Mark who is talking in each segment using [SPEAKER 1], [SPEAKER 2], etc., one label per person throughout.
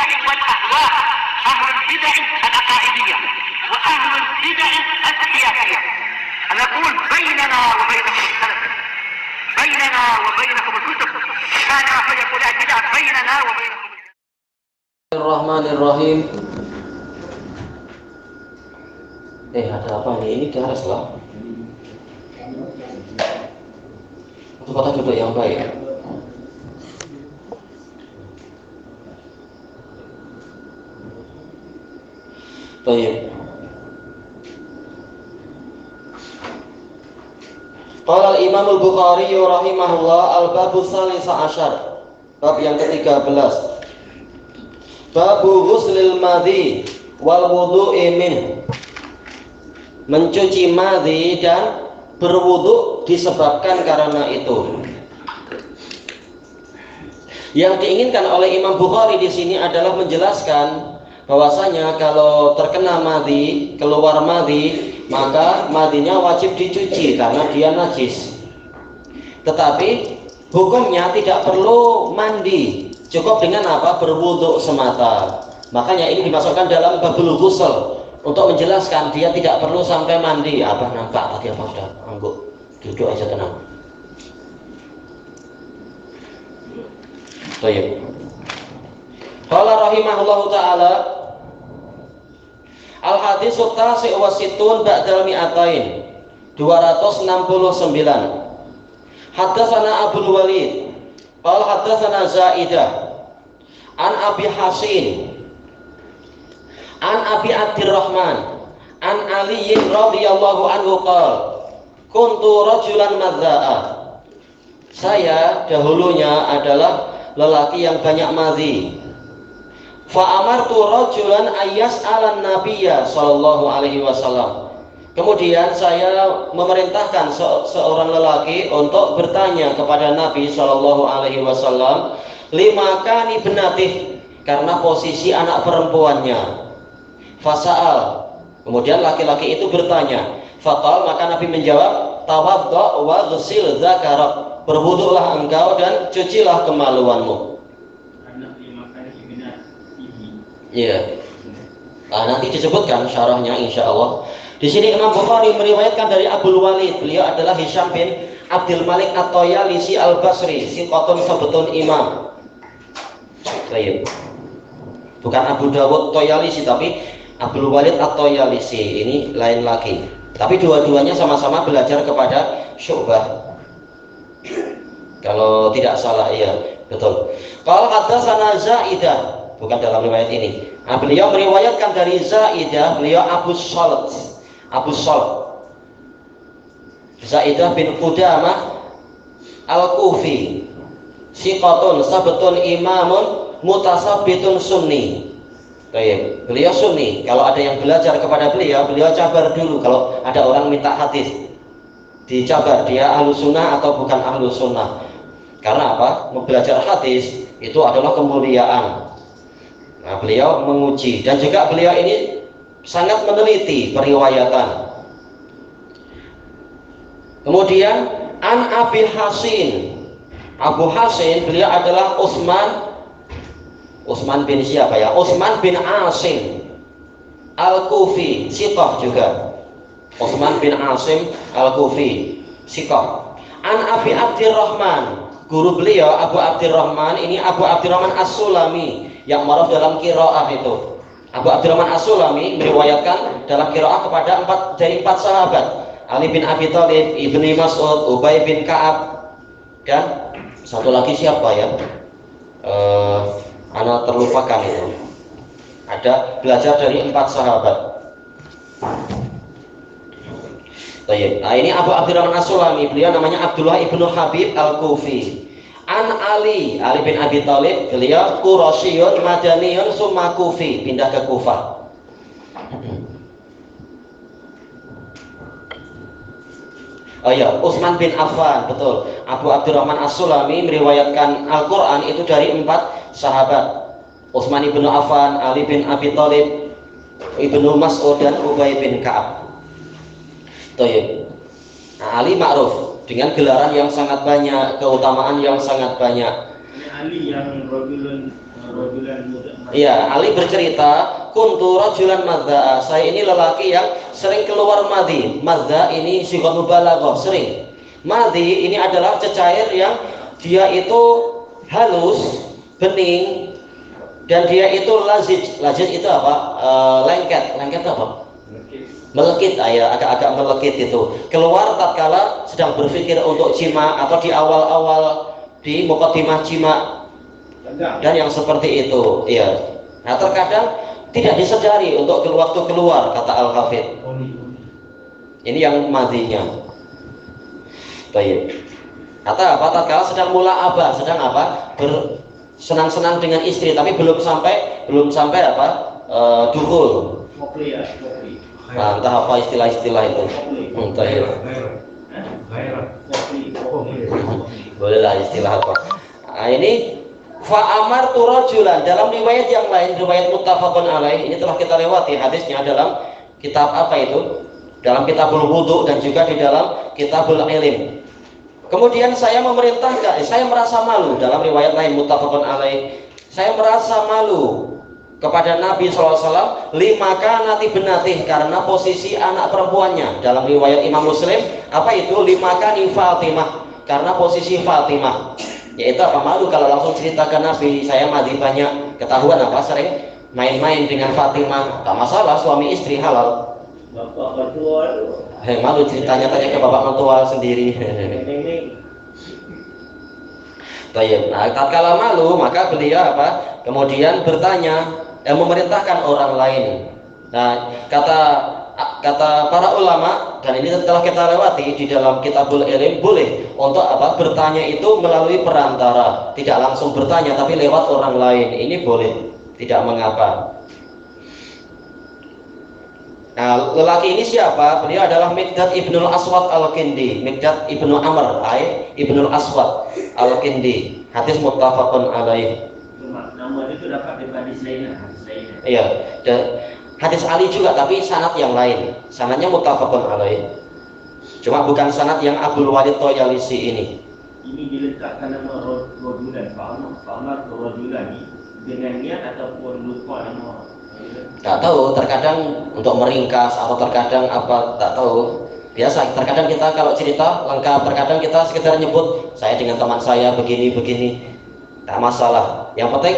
[SPEAKER 1] البدع والأهواء، أهل البدع العقائدية وأهل البدع السياسية. نقول بيننا وبينكم السلف، بيننا وبينكم الكتب، كان فيقول البدع بيننا وبينكم.
[SPEAKER 2] Bismillahirrahmanirrahim. Ada apa nih? Ini garis lah. Untuk kata duduk yang baik. Baik. Qala al-Imam al-Bukhari rahimahullah al-babu tsalisa asyar. Bab yang ke-13. Babu ghuslil madhi wal wudu'i min. Mencuci madhi dan berwudu disebabkan karena itu. Yang diinginkan oleh Imam Bukhari di sini adalah menjelaskan bahwasanya kalau terkena madhi, keluar madhi, maka madhinya wajib dicuci karena dia najis. Tetapi hukumnya tidak perlu mandi, cukup dengan apa? Berwudu semata. Makanya ini dimasukkan dalam babul ghusl untuk menjelaskan dia tidak perlu sampai mandi. Apa nampak tadi apa sudah angguk? Duduk aja tenang. Baik. Qala rahimahullahu taala al-haditsu tasi' wa sittun ba'dal mi'atain 269. Haddatsana Abdul Walid qala haddatsana Zaidah an Abi Hasin an Abi Abdurrahman an Ali radhiyallahu anhu qala kuntu rajulan madza'a. Saya dahulunya adalah lelaki yang banyak madhi. Fa amartu rajulan ayyas'alan nabiyya sallallahu alaihi wasallam. Kemudian saya memerintahkan seorang lelaki untuk bertanya kepada Nabi sallallahu alaihi wasallam lima kani benatih, karena posisi anak perempuannya. Fasa'al, kemudian laki-laki itu bertanya. Faqal, maka Nabi menjawab, tawadda wa ghsil dzakarak, berwudulah engkau dan cucilah kemaluanmu. Iya. Nah, nanti disebutkan syarahnya insyaallah. Di sini Imam Bukhari meriwayatkan dari Abdul Walid, beliau adalah Hisham bin Abdul Malik At-Toyalisi Al-Basri, siqatun sabtun imam. Baik. Bukan Abu Dawud Toyalisi, tapi Abdul Walid At-Toyalisi, ini lain lagi. Tapi dua-duanya sama-sama belajar kepada Syu'bah. Kalau tidak salah, iya, betul. Kalau haddatsana Zaidah, bukan dalam riwayat ini. Nah, beliau meriwayatkan dari Zaidah, beliau Abu Salt. Zaidah bin Qudamah Al-Kufi, siqatun sabtun imamun mutasabbitun sunni. Baik, beliau sunni. Kalau ada yang belajar kepada beliau, beliau cabar dulu. Kalau ada orang minta hadis, dicabar dia ahlu sunnah atau bukan ahlu sunnah. Karena apa? Belajar hadis itu adalah kemuliaan. Nah, beliau menguji dan juga beliau ini sangat meneliti periwayatan. Kemudian an Abi Hasin, Abu Hasin beliau adalah Utsman bin siapa ya? Utsman bin Asim Al-Kufi, siqah juga. Utsman bin Asim Al-Kufi, siqah. An Abi Abdurrahman, guru beliau Abu Abdurrahman, ini Abu Abdurrahman As-Sulami yang maruf dalam qiraah itu. Abu Abdurrahman As-Sulami meriwayatkan dalam qiraah kepada empat sahabat. Ali bin Abi Thalib, Ibnu Mas'ud, Ubay bin Ka'ab, dan satu lagi siapa ya? Ana terlupakan itu. Ada belajar dari 4 sahabat. Baik. Nah, ini Abu Abdurrahman As-Sulami, beliau namanya Abdullah ibnu Habib Al-Kufi. An Ali bin Abi Thalib, beliau Quraisyun Madaniyun summa Kufi, pindah ke Kufah. Oh ya, Utsman bin Affan, betul. Abu Abdurrahman As-Sulami meriwayatkan Al-Quran itu dari 4 sahabat. Utsman bin Affan, Ali bin Abi Thalib, Ibnu Mas'ud, dan Ubay bin Ka'ab. Toyib. Nah, Ali ma'ruf dengan gelaran yang sangat banyak, keutamaan yang sangat banyak.
[SPEAKER 3] Ali yang rojulan muda.
[SPEAKER 2] Iya, Ali bercerita, kuntu rajulan madza. Saya ini lelaki yang sering keluar madhi. Madza ini sighah mubalaghah, sering. Madhi ini adalah cecair yang dia itu halus, bening, dan dia itu lazij. Lazij itu apa? Lengket. Lengket itu apa? Melekit, ya, agak-agak melekit itu. Keluar tatkala sedang berpikir untuk jima atau di awal-awal di muqaddimah jima dan yang seperti itu, iya. Nah, terkadang tidak disadari untuk waktu keluar, kata Al-Hafidh. Ini yang madhinya. Baik. Kata apa? Tatkala sedang mula'abah, sedang apa? Bersenang-senang dengan istri, tapi belum sampai apa? Dukhul. Nah, entah apa istilah-istilah itu. Entah ya. Bolehlah istilah apa. Nah, ini fa'amar turajulan dalam riwayat yang lain, riwayat muttafaqun alaih, ini telah kita lewati hadisnya dalam kitab apa itu? Dalam kitabul wudu dan juga di dalam kitabul ilm. Kemudian saya memerintahkan, saya merasa malu dalam riwayat lain muttafaqun alaih. Saya merasa malu kepada Nabi SAW lima kanati benatih, karena posisi anak perempuannya. Dalam riwayat Imam Muslim, apa itu? Lima kani Fatimah, karena posisi Fatimah. Yaitu apa? Malu kalau langsung cerita ke Nabi, saya madhi banyak, ketahuan apa? Sering main-main dengan Fatimah. Tak masalah, suami istri halal.
[SPEAKER 3] Bapak mertua
[SPEAKER 2] Malu ceritanya, tanya ke bapak mertua sendiri. Baik. Nah, tatkala malu, maka beliau apa? Kemudian bertanya, memerintahkan orang lain. Nah, kata para ulama, dan ini telah kita lewati di dalam kitabul ilm, boleh untuk apa? Bertanya itu melalui perantara, tidak langsung bertanya tapi lewat orang lain. Ini boleh, tidak mengapa. Nah, lelaki ini siapa? Beliau adalah Miqdad ibnul Aswad al-Kindi. Miqdad ibnu Amr ibnul Aswad al-Kindi. Hadis muttafaqun alaih.
[SPEAKER 3] Nama itu dapat dari hadis lain.
[SPEAKER 2] Iya, dan hadis Ali juga, tapi sanad yang lain. Sanadnya muttafaqun alaih. Cuma bukan sanad yang Abdul Walid Toyalisi ini.
[SPEAKER 3] Ini diletakkan nama rojulan, fa'amar rojulan dengan niat ataupun lupa nama.
[SPEAKER 2] Tak tahu, terkadang untuk meringkas atau terkadang apa, tak tahu. Biasa, terkadang kita kalau cerita lengkap, terkadang kita sekedar nyebut saya dengan teman saya begini, tak masalah. Yang penting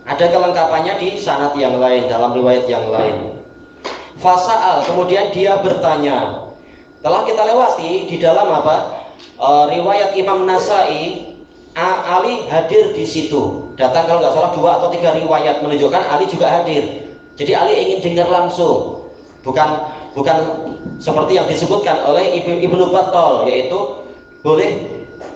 [SPEAKER 2] ada kelengkapannya di sanad yang lain, dalam riwayat yang lain. Fasa'al, kemudian dia bertanya. Telah kita lewati di dalam apa? Riwayat Imam Nasai, Ali hadir di situ. Datang kalau nggak salah 2 atau 3 riwayat menunjukkan Ali juga hadir. Jadi Ali ingin dengar langsung, bukan seperti yang disebutkan oleh Ibnu Battal, yaitu boleh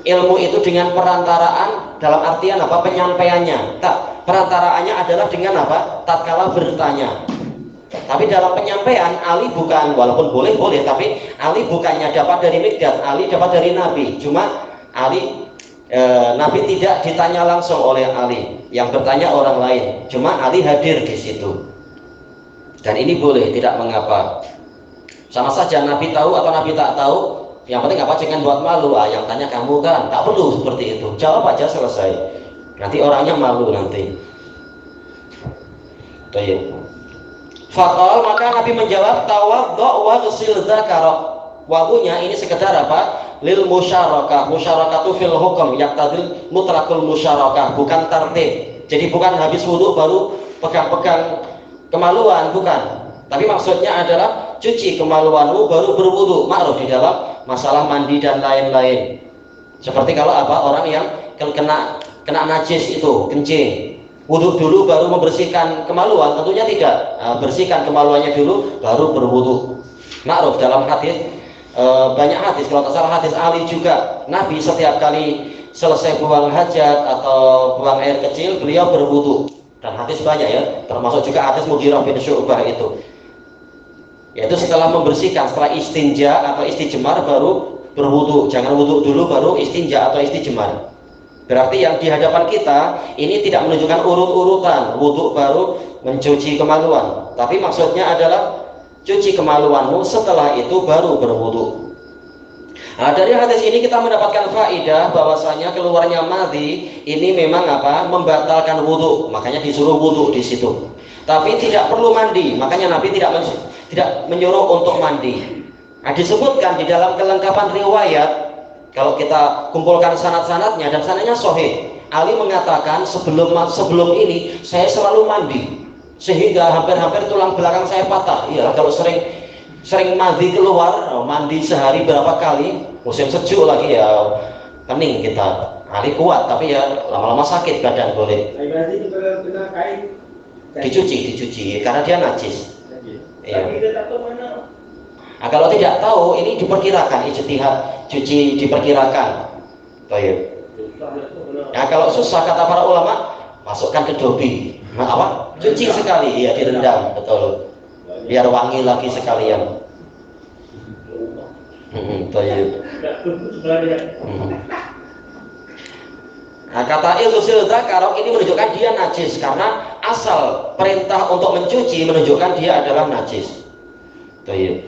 [SPEAKER 2] ilmu itu dengan perantaraan, dalam artian apa? Penyampaiannya. Tak, perantaraannya adalah dengan apa? Tatkala bertanya. Tapi dalam penyampaian Ali bukan, walaupun boleh, tapi Ali bukannya dapat dari Miqdad, Ali dapat dari Nabi. Cuma Nabi tidak ditanya langsung oleh Ali, yang bertanya orang lain. Cuma Ali hadir di situ. Dan ini boleh, tidak mengapa. Sama saja Nabi tahu atau Nabi tak tahu, yang penting apa? Jangan buat malu. Yang tanya kamu kan, tak perlu seperti itu. Jawab aja, selesai. Nanti orangnya malu nanti. Baik. Faqal, maka Nabi menjawab, tawaddu' wa ghsil dzakarok. Wabunya ini sekedar apa? Lil musyarakah. Musyarakatu fil hukum yaqtadil mutlaqul musyarakah, bukan tartib. Jadi bukan habis wudu baru pegang-pegang kemaluan, bukan. Tapi maksudnya adalah cuci kemaluanmu baru berwudu. Ma'ruf di dalam masalah mandi dan lain-lain. Seperti kalau apa? Orang yang kena najis itu, kencing, wudu dulu baru membersihkan kemaluan, tentunya tidak. Bersihkan kemaluannya dulu baru berwudu. Ma'ruf dalam hadis, banyak hadis, kalau tak salah hadis Ali juga, Nabi setiap kali selesai buang hajat atau buang air kecil, beliau berwudu. Dan hadis banyak ya, termasuk juga hadis Mughirah bin Syu'bah itu. Yaitu setelah membersihkan, setelah istinja atau istijmar baru berwudu. Jangan wudu dulu baru istinja atau istijmar. Berarti yang di hadapan kita ini tidak menunjukkan urut-urutan, wudu baru mencuci kemaluan. Tapi maksudnya adalah cuci kemaluanmu, setelah itu baru berwudu. Nah, dari hadis ini kita mendapatkan faedah bahwasanya keluarnya madhi ini memang apa? Membatalkan wudhu, makanya disuruh wudhu di situ. Tapi tidak perlu mandi, makanya Nabi tidak menyuruh untuk mandi. Nah, disebutkan di dalam kelengkapan riwayat, kalau kita kumpulkan sanad-sanadnya dan sanadnya sahih. Ali mengatakan sebelum ini saya selalu mandi, sehingga hampir-hampir tulang belakang saya patah. Iya, kalau sering mandi keluar, mandi sehari berapa kali, musim sejuk lagi ya pening kita. Ali kuat tapi ya lama-lama sakit badan boleh.
[SPEAKER 3] Berarti kena kain.
[SPEAKER 2] Dicuci karena dia najis.
[SPEAKER 3] Tapi kita tak tahu mana.
[SPEAKER 2] Nah, kalau tidak tahu ini diperkirakan ijtihad, cuci diperkirakan. Baik. Nah, kalau susah kata para ulama, masukkan ke dobi. Nah, apa? Cuci sekali, ya direndam, betul. Biar wangi lagi sekalian. Baik. Nah, kata ilmusil dzakar ini menunjukkan dia najis karena asal perintah untuk mencuci menunjukkan dia adalah najis. Baik.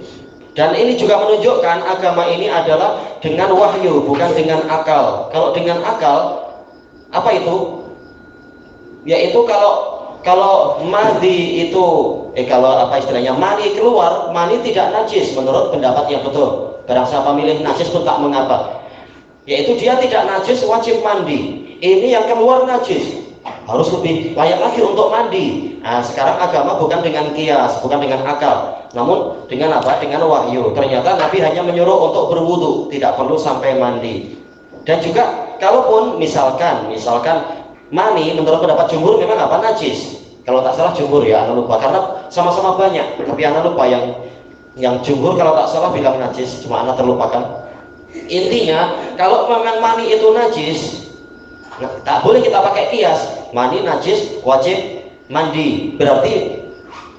[SPEAKER 2] Dan ini juga menunjukkan agama ini adalah dengan wahyu, bukan dengan akal. Kalau dengan akal, apa itu? Yaitu kalau madhi itu, kalau apa istilahnya, mani keluar, mani tidak najis menurut pendapat yang betul. Barang siapa milih najis pun tak mengapa. Yaitu dia tidak najis wajib mandi. Ini yang keluar najis, harus lebih layak lagi untuk mandi. Nah, sekarang agama bukan dengan kias, bukan dengan akal, namun dengan apa? Dengan wahyu. Ternyata Nabi hanya menyuruh untuk berwudu, tidak perlu sampai mandi. Dan juga kalaupun misalkan mani menurut pendapat jumhur memang apa? Najis. Kalau tak salah jumhur ya, anak lupa karena sama-sama banyak, tapi anak lupa yang jumhur kalau tak salah bilang najis, cuma anak terlupakan. Intinya kalau memang mani itu najis, tak boleh kita pakai kias. Mani najis wajib mandi, berarti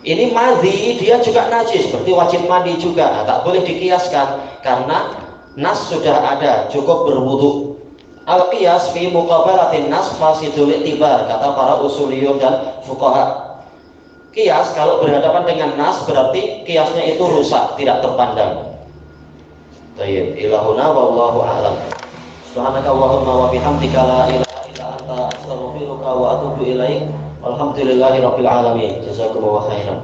[SPEAKER 2] ini madhi dia juga najis, berarti wajib mandi juga. Nah, tak boleh dikiaskan karena nas sudah ada, cukup berwudu. Al qiyas fi muqabalatin nas fasidul i'tibar, kata para usuliyun dan fuqaha. Kias kalau berhadapan dengan nas berarti kiasnya itu rusak, tidak terpandang. Baik, ilahuna wallahu a'lam. Subhanaka Allahumma wa bihamdika la ilaha illa anta astaghfiruka wa atubu ilaik. Alhamdulillahirabbil alamin. Jazakumullahu khairan.